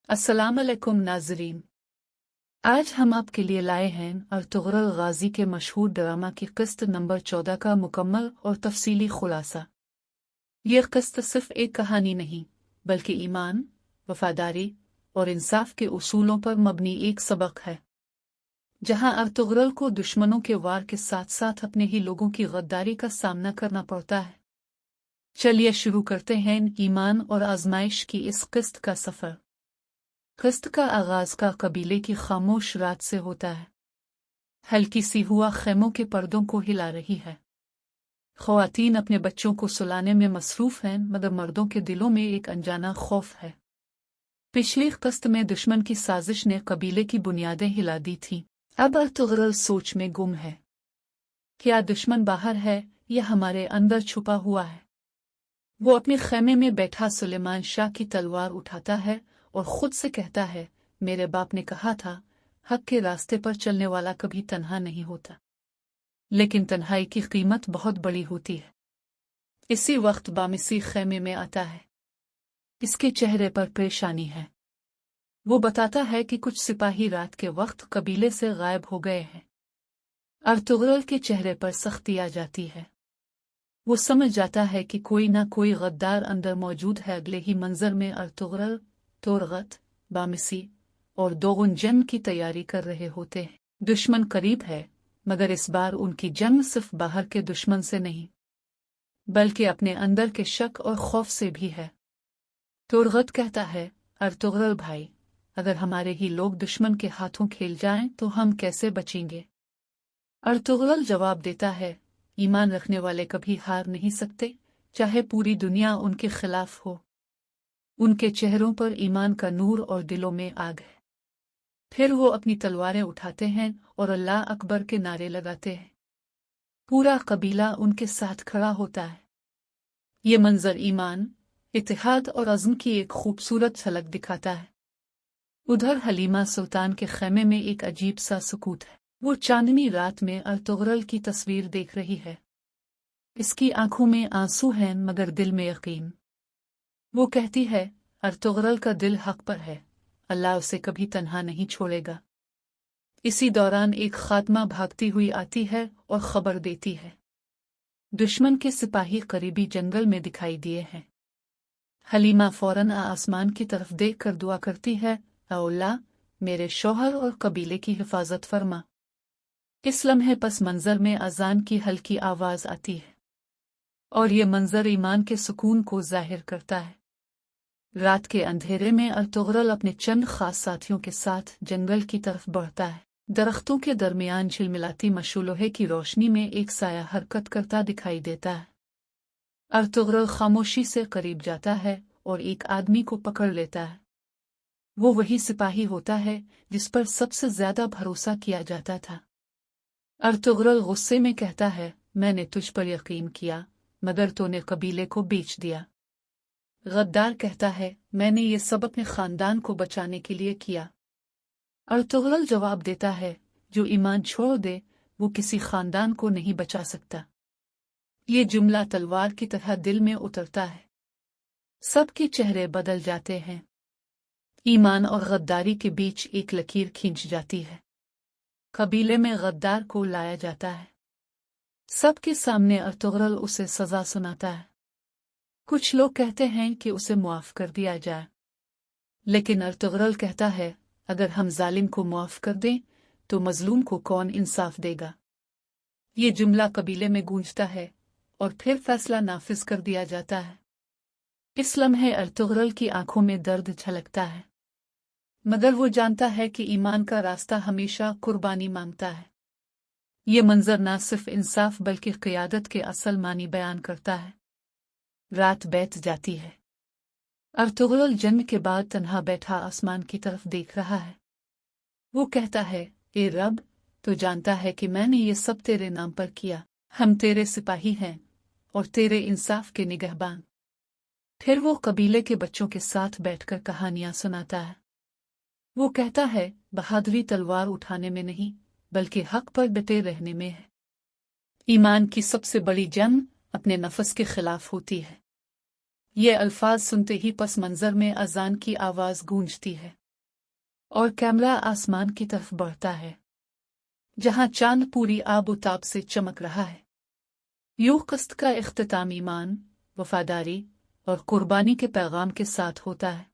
अस्सलाम अलैकुम नाज़रीन। आज हम आपके लिए लाए हैं अर्तुगरुल गाजी के मशहूर ड्रामा की किस्त नंबर 14 का मुकम्मल और तफसीली खुलासा। यह किस्त सिर्फ एक कहानी नहीं बल्कि ईमान, वफादारी और इंसाफ के उसूलों पर मबनी एक सबक है, जहां अर्तुगरुल को दुश्मनों के वार के साथ साथ अपने ही लोगों की गद्दारी का सामना करना पड़ता है। चलिए शुरू करते हैं ईमान और आजमाइश की इस किस्त का सफ़र। किस्त का आगाज का कबीले की खामोश रात से होता है। हल्की सी हुआ खेमों के पर्दों को हिला रही है। ख्वातीन अपने बच्चों को सुलाने में मसरूफ हैं, मगर मर्दों के दिलों में एक अनजाना खौफ है। पिछली किस्त में दुश्मन की साजिश ने कबीले की बुनियादें हिला दी थीं। अब अर्तुगरुल सोच में गुम है। क्या दुश्मन बाहर है या हमारे अंदर छुपा हुआ है? वो अपने खेमे में बैठा सुलेमान शाह की तलवार उठाता है और खुद से कहता है, मेरे बाप ने कहा था, हक के रास्ते पर चलने वाला कभी तन्हा नहीं होता। लेकिन तन्हाई की कीमत बहुत बड़ी होती है। इसी वक्त बामिसी खेमे में आता है। इसके चेहरे पर परेशानी है। वो बताता है कि कुछ सिपाही रात के वक्त कबीले से गायब हो गए हैं। अर्तुगरुल के चेहरे पर सख्ती आ जाती है। वो समझ जाता है कि कोई ना कोई गद्दार अंदर मौजूद है। अगले ही मंजर में अर्तुगरुल, तोरगत, बामिसी और दोगुन जंग की तैयारी कर रहे होते हैं। दुश्मन करीब है, मगर इस बार उनकी जंग सिर्फ बाहर के दुश्मन से नहीं बल्कि अपने अंदर के शक और खौफ से भी है। तोरगत कहता है, अर्तुगरुल भाई, अगर हमारे ही लोग दुश्मन के हाथों खेल जाएं तो हम कैसे बचेंगे? अर्तुगरुल जवाब देता है, ईमान रखने वाले कभी हार नहीं सकते, चाहे पूरी दुनिया उनके खिलाफ हो। उनके चेहरों पर ईमान का नूर और दिलों में आग है। फिर वो अपनी तलवारें उठाते हैं और अल्लाह अकबर के नारे लगाते हैं। पूरा कबीला उनके साथ खड़ा होता है। ये मंजर ईमान, इत्तेहाद और अज़्म की एक खूबसूरत झलक दिखाता है। उधर हलीमा सुल्तान के खेमे में एक अजीब सा सुकूत है। वो चांदनी रात में अर्तुगरुल की तस्वीर देख रही है। इसकी आंखों में आंसू हैं, मगर दिल में यकीन। वो कहती है, अर्तुगरुल का दिल हक पर है, अल्लाह उसे कभी तन्हा नहीं छोड़ेगा। इसी दौरान एक खात्मा भागती हुई आती है और खबर देती है, दुश्मन के सिपाही करीबी जंगल में दिखाई दिए हैं। हलीमा फौरन आसमान की तरफ देख कर दुआ करती है, अल्लाह, मेरे शौहर और कबीले की हिफाजत फरमा। इस लम्हे पस मंजर में अजान की हल्की आवाज आती है और ये मंजर ईमान के सुकून को जाहिर करता है। रात के अंधेरे में अर्तुगरुल अपने चंद खास साथियों के साथ जंगल की तरफ बढ़ता है। दरख्तों के दरमियान झिलमिलाती मशूलोहे की रोशनी में एक साया हरकत करता दिखाई देता है। अर्तुगरुल खामोशी से करीब जाता है और एक आदमी को पकड़ लेता है। वो वही सिपाही होता है जिस पर सबसे ज्यादा भरोसा किया जाता था। अर्तुगरुल गुस्से में कहता है, मैंने तुझ पर यकीन किया, मगर तूने कबीले को बेच दिया। गद्दार कहता है, मैंने ये सब अपने खानदान को बचाने के लिए किया। अर्तुगरुल जवाब देता है, जो ईमान छोड़ दे वो किसी खानदान को नहीं बचा सकता। ये जुमला तलवार की तरह दिल में उतरता है। सबके चेहरे बदल जाते हैं। ईमान और गद्दारी के बीच एक लकीर खींच जाती है। कबीले में गद्दार को लाया जाता है। सबके सामने अर्तुगरुल उसे सजा सुनाता है। कुछ लोग कहते हैं कि उसे मुआफ कर दिया जाए, लेकिन अर्तुगरुल कहता है, अगर हम जालिम को मुआफ कर दें तो मजलूम को कौन इंसाफ देगा? ये जुमला कबीले में गूंजता है और फिर फैसला नाफिज कर दिया जाता है। इस लम्हे अर्तुगरुल की आंखों में दर्द झलकता है, मगर वो जानता है कि ईमान का रास्ता हमेशा कुर्बानी मांगता है। ये मंजर न सिर्फ इंसाफ बल्कि क़ियादत के असल मानी बयान करता है। रात बीत जाती है। अर्तुगरुल जन्म के बाद तन्हा बैठा आसमान की तरफ देख रहा है। वो कहता है, ए रब, तो जानता है कि मैंने ये सब तेरे नाम पर किया। हम तेरे सिपाही हैं और तेरे इंसाफ के निगहबान। फिर वो कबीले के बच्चों के साथ बैठकर कहानियां सुनाता है। वो कहता है, बहादुरी तलवार उठाने में नहीं बल्कि हक पर डटे रहने में है। ईमान की सबसे बड़ी जंग अपने नफ्स के खिलाफ होती है। یہ الفاظ سنتے ہی پس منظر میں اذان کی آواز گونجتی ہے اور کیمرہ آسمان کی طرف بڑھتا ہے جہاں چاند پوری آب و تاب سے چمک رہا ہے۔ یوں قسط کا اختتام ایمان، وفاداری اور قربانی کے پیغام کے ساتھ ہوتا ہے۔